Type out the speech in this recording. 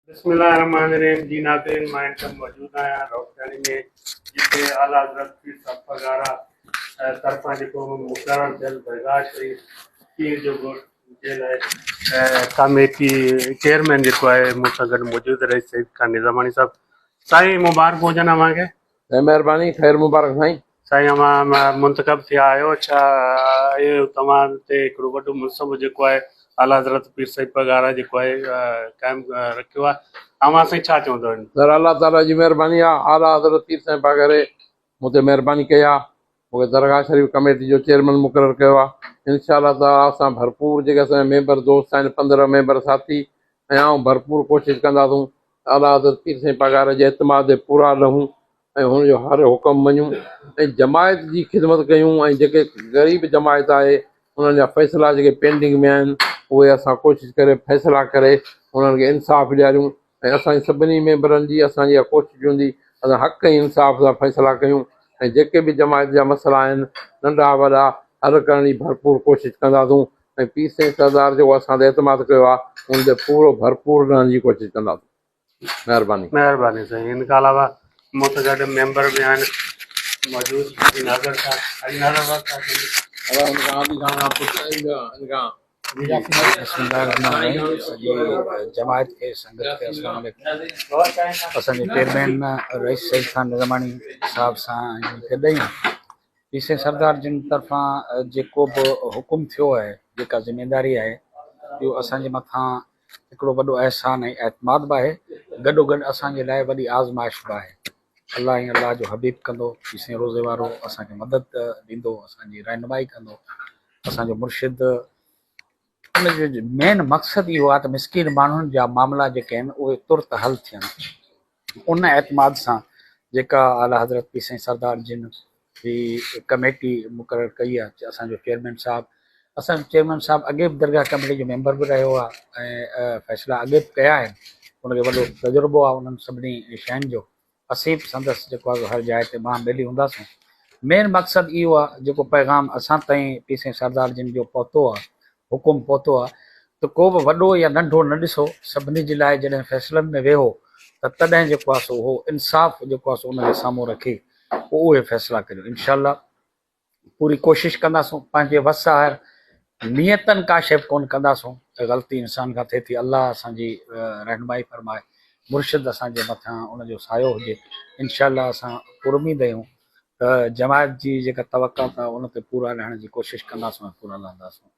बिस्मिल्लाहिर्रहमानिर्रहीम। जी नाज़रीन, मैं इनकम मौजूद आहियां राउतरणी में, जिते आला हज़रत पीर साहब पगारा तरफ़ां जेको मुक़ररु थियल दरगाह शरीफ़ पीर जो जे लाइ कमेटी चेयरमैन जेको आहे मूं सां गॾु मौजूदु रही सईद खान निज़ामानी साहब। साईं मुबारक हुजनि अव्हांखे। महिरबानी, ख़ैर मुबारक साईं। साईं अव्हां मुंतखब थिया आहियो, छा इहो तव्हां ते हिकिड़ो वॾो मनसबु जेको आहे आला हज़रत पीर साहिब पगारा जेको आहे क़ाइमु रखियो आहे, अव्हां साईं छा चवंदव? सर, अल्लाह ताला जी महिरबानी आहे। आला हज़रत पीर साहिब पगारे मूं ते महिरबानी कई आहे, मूंखे दरगाह शरीफ़ कमेटी जो चेयरमैन मुक़ररु कयो आहे। इंशाअल्लाह ताला असां भरपूर जेके असांजा मेंबर दोस्त आहिनि, 15 मेंबर साथी ऐं आऊं भरपूर कोशिशि कंदासूं आला हज़रत पीर साहिब पगारे जे एतमाद ते पूरा रहूं ऐं हुनजो हर हुकुम मञूं ऐं जमायत जी ख़िदमत कयूं ऐं जेके ग़रीब जमायत आहे उन्हनि जा फ़ैसिला जेके पेंडिंग में आहिनि उहे असां कोशिशि करे फ़ैसिला करे उन्हनि खे इंसाफ़ ॾियारियूं ऐं असांजे सभिनी मेंबरनि जी असांजी इहा कोशिशि हूंदी असां हक़ ऐं इंसाफ़ सां फ़ैसिला कयूं ऐं जेके बि जमायत जा मसइला आहिनि नंढा वॾा हल करण जी भरपूर कोशिशि कंदासूं ऐं पीर साईं सरदार जेको असां ते एतमाद कयो आहे उन ते पूरो भरपूर रहण जी कोशिशि कंदासूं। महिरबानी। महिरबानी साईं। इन खां अलावा मूं सां गॾु मेंबर बि आहिनि मौजूदु नाज़र जमायत के संगत के अस्सलाम वालेकुम। असांजे चेयरमैन रईस सईद खान निज़ामानी साहब सां गॾु पीर साईं सरदार जिन तरफ़ां जेको बि हुकुम थियो आहे, जेका ज़िमेदारी आहे, इहो असांजे मथां हिकिड़ो वॾो अहसान ऐं एतमाद बि आहे, गॾोगॾु असांजे लाइ वॾी आज़माइश बि आहे। अलाह ऐं अलाह जो हबीब कंदो, पीर साईं रोज़े वारो असांखे मदद ॾींदो, असांजी रहनुमाई कंदो। असांजो मुर्शिद उनजो मेन मक़सदु इहो आहे त मिसकीन माण्हुनि जा मामला जेके आहिनि उहे तुर्त हल थियनि। उन एतमाद सां जेका आला हज़रत पीर साईं सरदार जिन जी कमेटी मुक़ररु कई आहे, असांजो चेयरमैन साहबु, असांजो चेयरमैन साहबु अॻे बि दरगाह कमेटी जो मेंबर बि रहियो आहे ऐं फ़ैसिला अॻे बि कया आहिनि। उनखे वॾो तजुर्बो आहे उन्हनि सभिनी शयुनि जो। असीं बि संदसि जेको आहे हर जाइ ते मां मिली हूंदासीं। मेन मक़सदु इहो आहे जेको पैगाम असां ताईं पीर साईं सरदार जिन जो पहुतो आहे, हुकुम पहुतो आहे, त को बि वॾो या नंढो न ॾिसो, सभिनी जे लाइ जॾहिं फ़ैसिलनि में वेहो त तॾहिं जेको आहे सो उहो इंसाफ़ जेको आहे सो उनखे साम्हूं रखी पोइ उहे फ़ैसिला करियो। इनशाअल्लाह पूरी कोशिशि कंदासूं, पंहिंजे वस आहे नियतनि का शइ कोन कंदासूं त ग़लती इंसान खां थिए थी। अलाह असांजी रहनुमाई फरमाए, मुर्शिद असांजे मथां उनजो सायो हुजे। इनशाअल्लाह असां पुरउमीद आहियूं त जमायत जी जेका तवक़ात आहे उन ते पूरा रहण जी कोशिशि कंदासूं ऐं पूरा लहंदासूं।